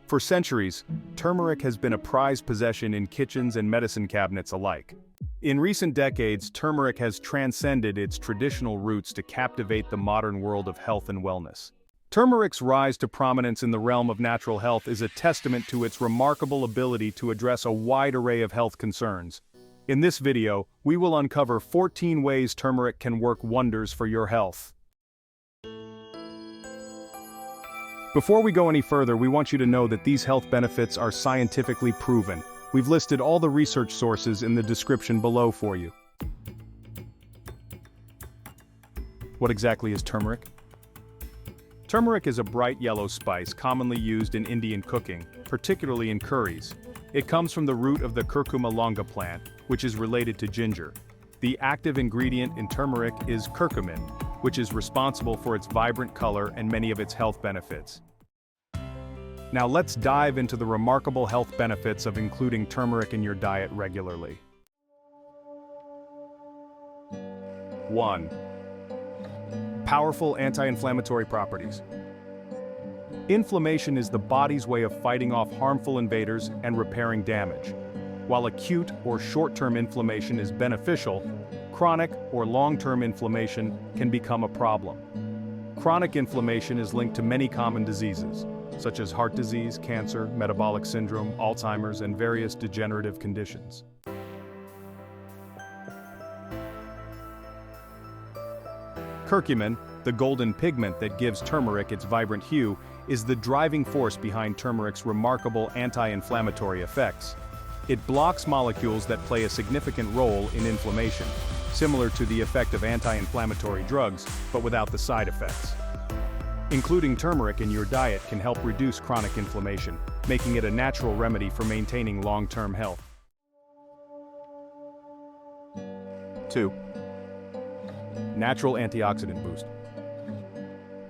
For centuries, turmeric has been a prized possession in kitchens and medicine cabinets alike. In recent decades, turmeric has transcended its traditional roots to captivate the modern world of health and wellness. Turmeric's rise to prominence in the realm of natural health is a testament to its remarkable ability to address a wide array of health concerns. In this video, we will uncover 14 ways turmeric can work wonders for your health. Before we go any further, we want you to know that these health benefits are scientifically proven. We've listed all the research sources in the description below for you. What exactly is turmeric? Turmeric is a bright yellow spice commonly used in Indian cooking, particularly in curries. It comes from the root of the curcuma longa plant, which is related to ginger. The active ingredient in turmeric is curcumin, which is responsible for its vibrant color and many of its health benefits. Now let's dive into the remarkable health benefits of including turmeric in your diet regularly. 1. Powerful anti-inflammatory properties. Inflammation is the body's way of fighting off harmful invaders and repairing damage. While acute or short-term inflammation is beneficial, chronic or long-term inflammation can become a problem. Chronic inflammation is linked to many common diseases, such as heart disease, cancer, metabolic syndrome, Alzheimer's, and various degenerative conditions. Curcumin, the golden pigment that gives turmeric its vibrant hue, is the driving force behind turmeric's remarkable anti-inflammatory effects. It blocks molecules that play a significant role in inflammation, similar to the effect of anti-inflammatory drugs, but without the side effects. Including turmeric in your diet can help reduce chronic inflammation, making it a natural remedy for maintaining long-term health. 2. Natural antioxidant boost.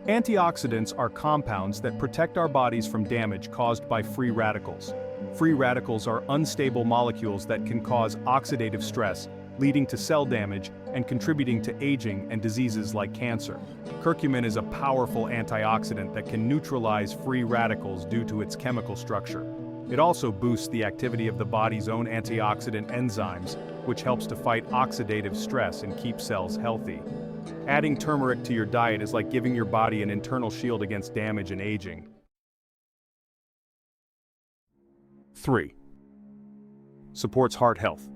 Antioxidants are compounds that protect our bodies from damage caused by free radicals. Free radicals are unstable molecules that can cause oxidative stress, leading to cell damage and contributing to aging and diseases like cancer. Curcumin is a powerful antioxidant that can neutralize free radicals due to its chemical structure. It also boosts the activity of the body's own antioxidant enzymes, which helps to fight oxidative stress and keep cells healthy. Adding turmeric to your diet is like giving your body an internal shield against damage and aging. 3. Supports heart health.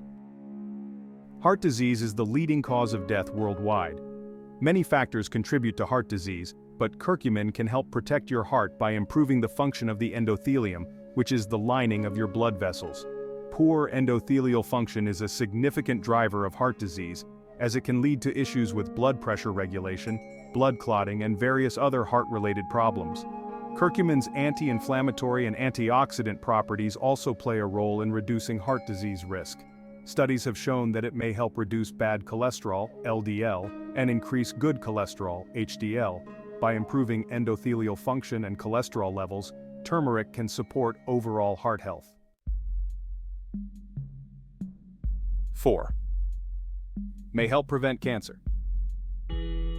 Heart disease is the leading cause of death worldwide. Many factors contribute to heart disease, but curcumin can help protect your heart by improving the function of the endothelium, which is the lining of your blood vessels. Poor endothelial function is a significant driver of heart disease, as it can lead to issues with blood pressure regulation, blood clotting, and various other heart-related problems. Curcumin's anti-inflammatory and antioxidant properties also play a role in reducing heart disease risk. Studies have shown that it may help reduce bad cholesterol, LDL, and increase good cholesterol, HDL. By improving endothelial function and cholesterol levels, turmeric can support overall heart health. 4. May help prevent cancer.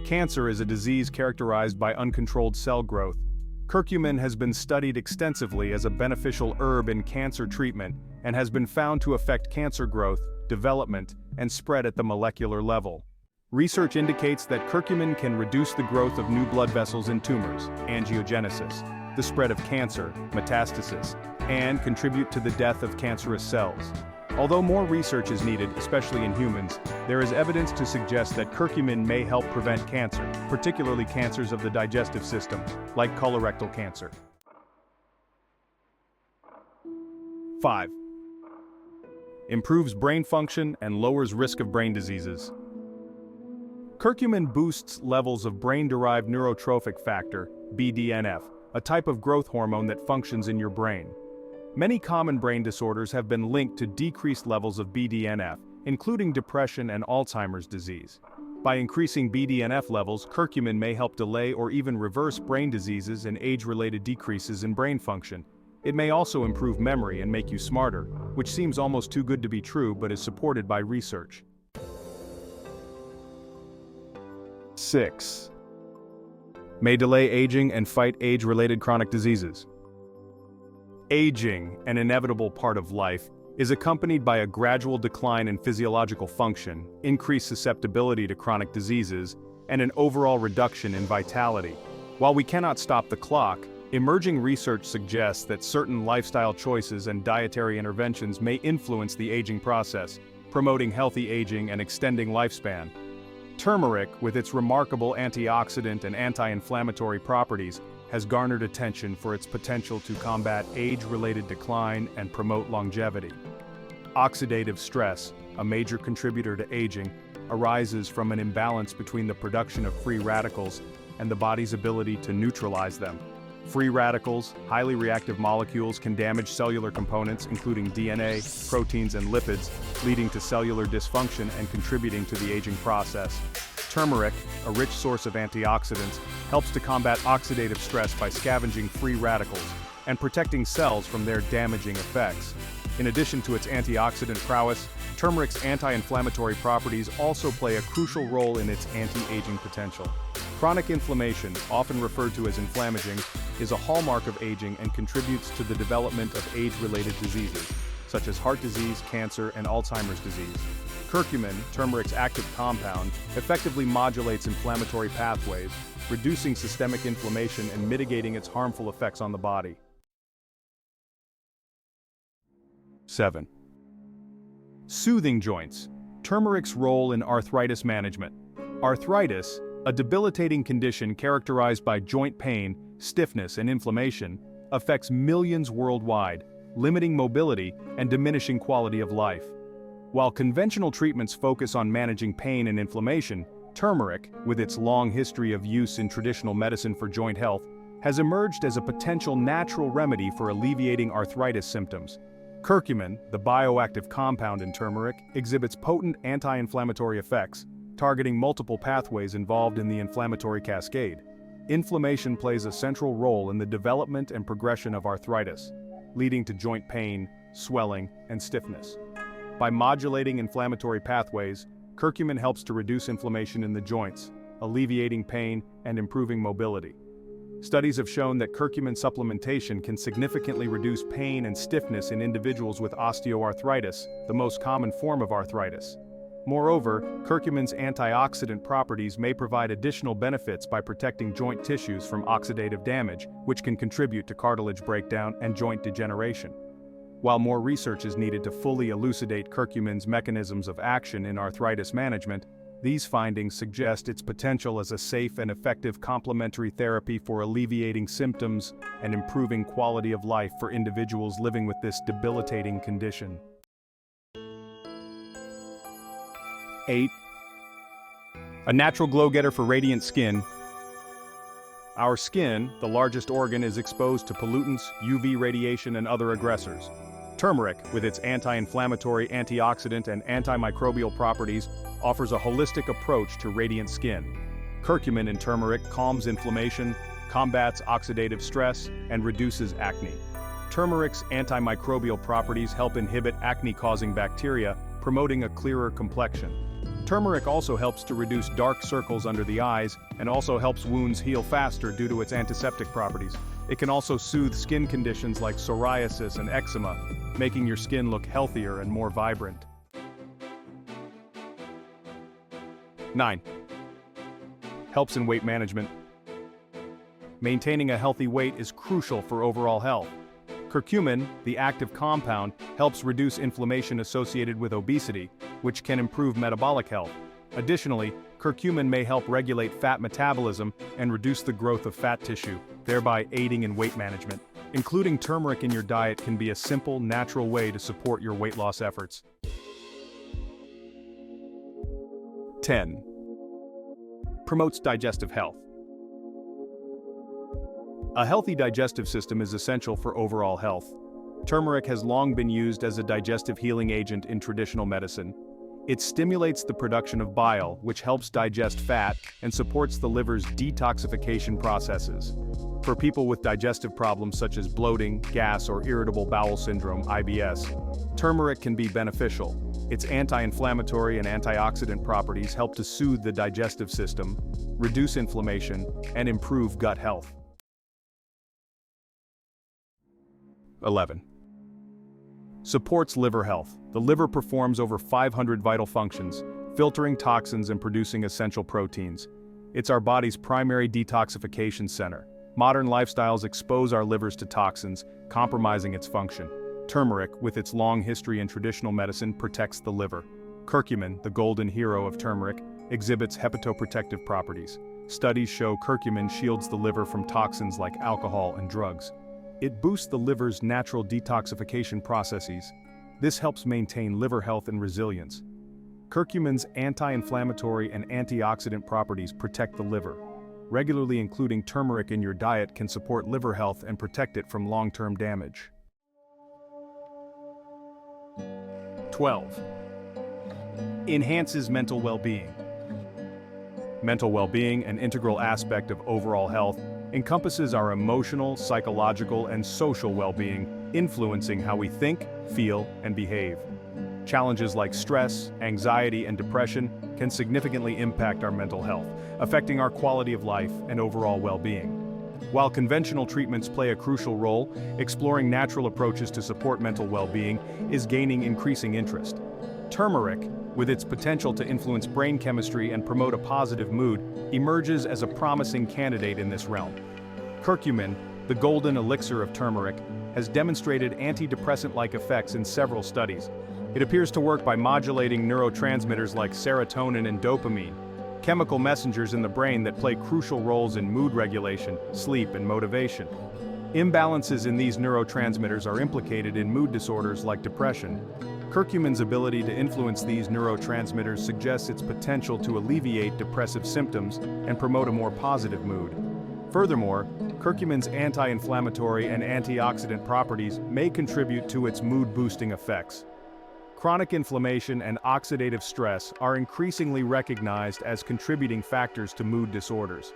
Cancer is a disease characterized by uncontrolled cell growth. Curcumin has been studied extensively as a beneficial herb in cancer treatment and has been found to affect cancer growth, development, and spread at the molecular level. Research indicates that curcumin can reduce the growth of new blood vessels in tumors, angiogenesis, the spread of cancer, metastasis, and contribute to the death of cancerous cells. Although more research is needed, especially in humans, there is evidence to suggest that curcumin may help prevent cancer, particularly cancers of the digestive system, like colorectal cancer. 5. Improves brain function and lowers risk of brain diseases. Curcumin boosts levels of brain-derived neurotrophic factor, BDNF, a type of growth hormone that functions in your brain. Many common brain disorders have been linked to decreased levels of BDNF, including depression and Alzheimer's disease. By increasing BDNF levels, curcumin may help delay or even reverse brain diseases and age-related decreases in brain function. It may also improve memory and make you smarter, which seems almost too good to be true but is supported by research. 6. May delay aging and fight age-related chronic diseases. Aging, an inevitable part of life, is accompanied by a gradual decline in physiological function, increased susceptibility to chronic diseases, and an overall reduction in vitality. While we cannot stop the clock, emerging research suggests that certain lifestyle choices and dietary interventions may influence the aging process, promoting healthy aging and extending lifespan. Turmeric, with its remarkable antioxidant and anti-inflammatory properties, has garnered attention for its potential to combat age-related decline and promote longevity. Oxidative stress, a major contributor to aging, arises from an imbalance between the production of free radicals and the body's ability to neutralize them. Free radicals, highly reactive molecules, can damage cellular components including DNA, proteins, and lipids, leading to cellular dysfunction and contributing to the aging process. Turmeric, a rich source of antioxidants, helps to combat oxidative stress by scavenging free radicals and protecting cells from their damaging effects. In addition to its antioxidant prowess, turmeric's anti-inflammatory properties also play a crucial role in its anti-aging potential. Chronic inflammation, often referred to as inflammaging, is a hallmark of aging and contributes to the development of age-related diseases, such as heart disease, cancer, and Alzheimer's disease. Curcumin, turmeric's active compound, effectively modulates inflammatory pathways, reducing systemic inflammation and mitigating its harmful effects on the body. 7. Soothing joints. Turmeric's role in arthritis management. Arthritis, a debilitating condition characterized by joint pain, stiffness, and inflammation, affects millions worldwide, limiting mobility and diminishing quality of life. While conventional treatments focus on managing pain and inflammation, turmeric, with its long history of use in traditional medicine for joint health, has emerged as a potential natural remedy for alleviating arthritis symptoms. Curcumin, the bioactive compound in turmeric, exhibits potent anti-inflammatory effects, targeting multiple pathways involved in the inflammatory cascade. Inflammation plays a central role in the development and progression of arthritis, leading to joint pain, swelling, and stiffness. By modulating inflammatory pathways, curcumin helps to reduce inflammation in the joints, alleviating pain and improving mobility. Studies have shown that curcumin supplementation can significantly reduce pain and stiffness in individuals with osteoarthritis, the most common form of arthritis. Moreover, curcumin's antioxidant properties may provide additional benefits by protecting joint tissues from oxidative damage, which can contribute to cartilage breakdown and joint degeneration. While more research is needed to fully elucidate curcumin's mechanisms of action in arthritis management, these findings suggest its potential as a safe and effective complementary therapy for alleviating symptoms and improving quality of life for individuals living with this debilitating condition. 8. A natural glow-getter for radiant skin. Our skin, the largest organ, is exposed to pollutants, UV radiation, and other aggressors. Turmeric, with its anti-inflammatory, antioxidant, and antimicrobial properties, offers a holistic approach to radiant skin. Curcumin in turmeric calms inflammation, combats oxidative stress, and reduces acne. Turmeric's antimicrobial properties help inhibit acne-causing bacteria, promoting a clearer complexion. Turmeric also helps to reduce dark circles under the eyes and also helps wounds heal faster due to its antiseptic properties. It can also soothe skin conditions like psoriasis and eczema, making your skin look healthier and more vibrant. 9. Helps in weight management. Maintaining a healthy weight is crucial for overall health. Curcumin, the active compound, helps reduce inflammation associated with obesity, which can improve metabolic health. Additionally, curcumin may help regulate fat metabolism and reduce the growth of fat tissue, thereby aiding in weight management. Including turmeric in your diet can be a simple, natural way to support your weight loss efforts. 10. Promotes digestive health. A healthy digestive system is essential for overall health. Turmeric has long been used as a digestive healing agent in traditional medicine. It stimulates the production of bile, which helps digest fat and supports the liver's detoxification processes. For people with digestive problems such as bloating, gas, or irritable bowel syndrome (IBS), turmeric can be beneficial. Its anti-inflammatory and antioxidant properties help to soothe the digestive system, reduce inflammation, and improve gut health. 11. Supports liver health. The liver performs over 500 vital functions, filtering toxins and producing essential proteins. It's our body's primary detoxification center. Modern lifestyles expose our livers to toxins, compromising its function. Turmeric, with its long history in traditional medicine, protects the liver. Curcumin, the golden hero of turmeric, exhibits hepatoprotective properties. Studies show curcumin shields the liver from toxins like alcohol and drugs. It boosts the liver's natural detoxification processes. This helps maintain liver health and resilience. Curcumin's anti-inflammatory and antioxidant properties protect the liver. Regularly including turmeric in your diet can support liver health and protect it from long-term damage. 12. Enhances mental well-being. Mental well-being, an integral aspect of overall health, encompasses our emotional, psychological, and social well-being, influencing how we think, feel, and behave. Challenges like stress, anxiety, and depression can significantly impact our mental health, affecting our quality of life and overall well-being. While conventional treatments play a crucial role, exploring natural approaches to support mental well-being is gaining increasing interest. Turmeric, with its potential to influence brain chemistry and promote a positive mood, emerges as a promising candidate in this realm. Curcumin, the golden elixir of turmeric, has demonstrated antidepressant-like effects in several studies. It appears to work by modulating neurotransmitters like serotonin and dopamine, chemical messengers in the brain that play crucial roles in mood regulation, sleep, and motivation. Imbalances in these neurotransmitters are implicated in mood disorders like depression. Curcumin's ability to influence these neurotransmitters suggests its potential to alleviate depressive symptoms and promote a more positive mood. Furthermore, curcumin's anti-inflammatory and antioxidant properties may contribute to its mood-boosting effects. Chronic inflammation and oxidative stress are increasingly recognized as contributing factors to mood disorders.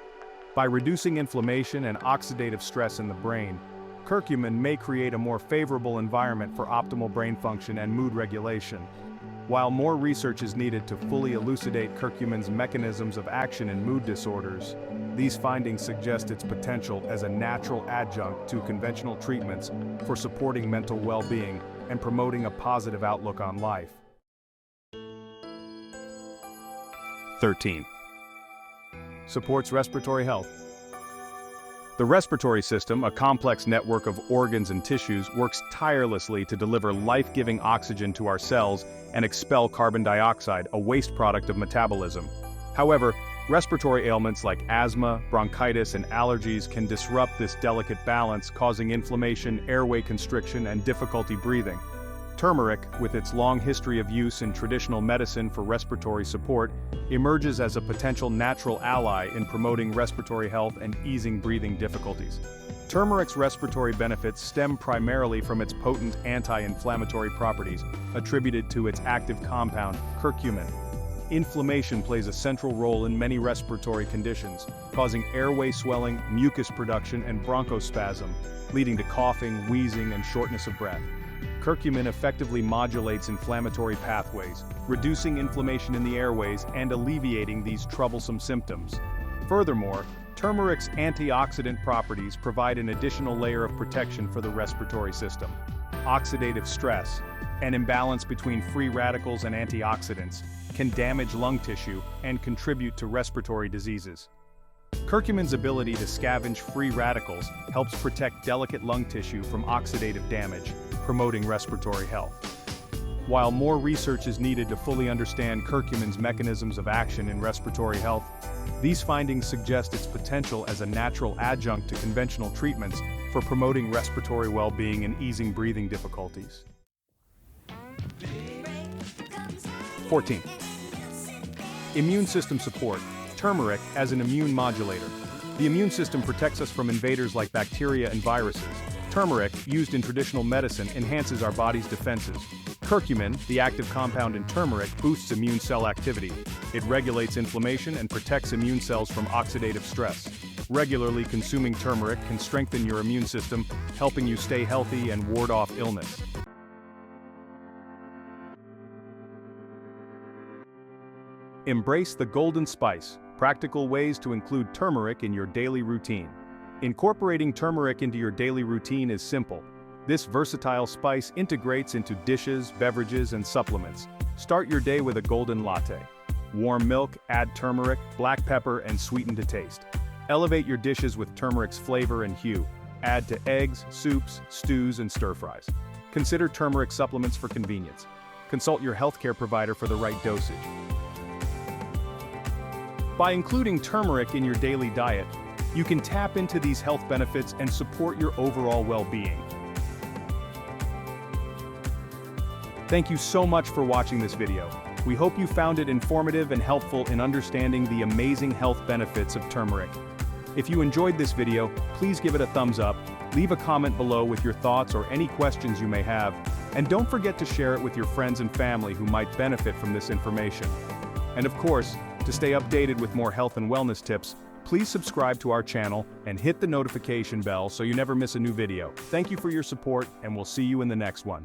By reducing inflammation and oxidative stress in the brain, curcumin may create a more favorable environment for optimal brain function and mood regulation. While more research is needed to fully elucidate curcumin's mechanisms of action in mood disorders, these findings suggest its potential as a natural adjunct to conventional treatments for supporting mental well-being and promoting a positive outlook on life. 13. Supports respiratory health. The respiratory system, a complex network of organs and tissues, works tirelessly to deliver life-giving oxygen to our cells and expel carbon dioxide, a waste product of metabolism. However, respiratory ailments like asthma, bronchitis, and allergies can disrupt this delicate balance, causing inflammation, airway constriction, and difficulty breathing. Turmeric, with its long history of use in traditional medicine for respiratory support, emerges as a potential natural ally in promoting respiratory health and easing breathing difficulties. Turmeric's respiratory benefits stem primarily from its potent anti-inflammatory properties, attributed to its active compound, curcumin. Inflammation plays a central role in many respiratory conditions, causing airway swelling, mucus production, and bronchospasm, leading to coughing, wheezing, and shortness of breath. Curcumin effectively modulates inflammatory pathways, reducing inflammation in the airways and alleviating these troublesome symptoms. Furthermore, turmeric's antioxidant properties provide an additional layer of protection for the respiratory system. Oxidative stress, an imbalance between free radicals and antioxidants, can damage lung tissue and contribute to respiratory diseases. Curcumin's ability to scavenge free radicals helps protect delicate lung tissue from oxidative damage, promoting respiratory health. While more research is needed to fully understand curcumin's mechanisms of action in respiratory health, these findings suggest its potential as a natural adjunct to conventional treatments for promoting respiratory well-being and easing breathing difficulties. 14. Immune system support. Turmeric as an immune modulator. The immune system protects us from invaders like bacteria and viruses. Turmeric, used in traditional medicine, enhances our body's defenses. Curcumin, the active compound in turmeric, boosts immune cell activity. It regulates inflammation and protects immune cells from oxidative stress. Regularly consuming turmeric can strengthen your immune system, helping you stay healthy and ward off illness. Embrace the golden spice. Practical ways to include turmeric in your daily routine. Incorporating turmeric into your daily routine is simple. This versatile spice integrates into dishes, beverages, and supplements. Start your day with a golden latte. Warm milk, add turmeric, black pepper, and sweeten to taste. Elevate your dishes with turmeric's flavor and hue. Add to eggs, soups, stews, and stir-fries. Consider turmeric supplements for convenience. Consult your healthcare provider for the right dosage. By including turmeric in your daily diet, you can tap into these health benefits and support your overall well-being. Thank you so much for watching this video. We hope you found it informative and helpful in understanding the amazing health benefits of turmeric. If you enjoyed this video, please give it a thumbs up, leave a comment below with your thoughts or any questions you may have, and don't forget to share it with your friends and family who might benefit from this information. And of course, to stay updated with more health and wellness tips, please subscribe to our channel and hit the notification bell so you never miss a new video. Thank you for your support, and we'll see you in the next one.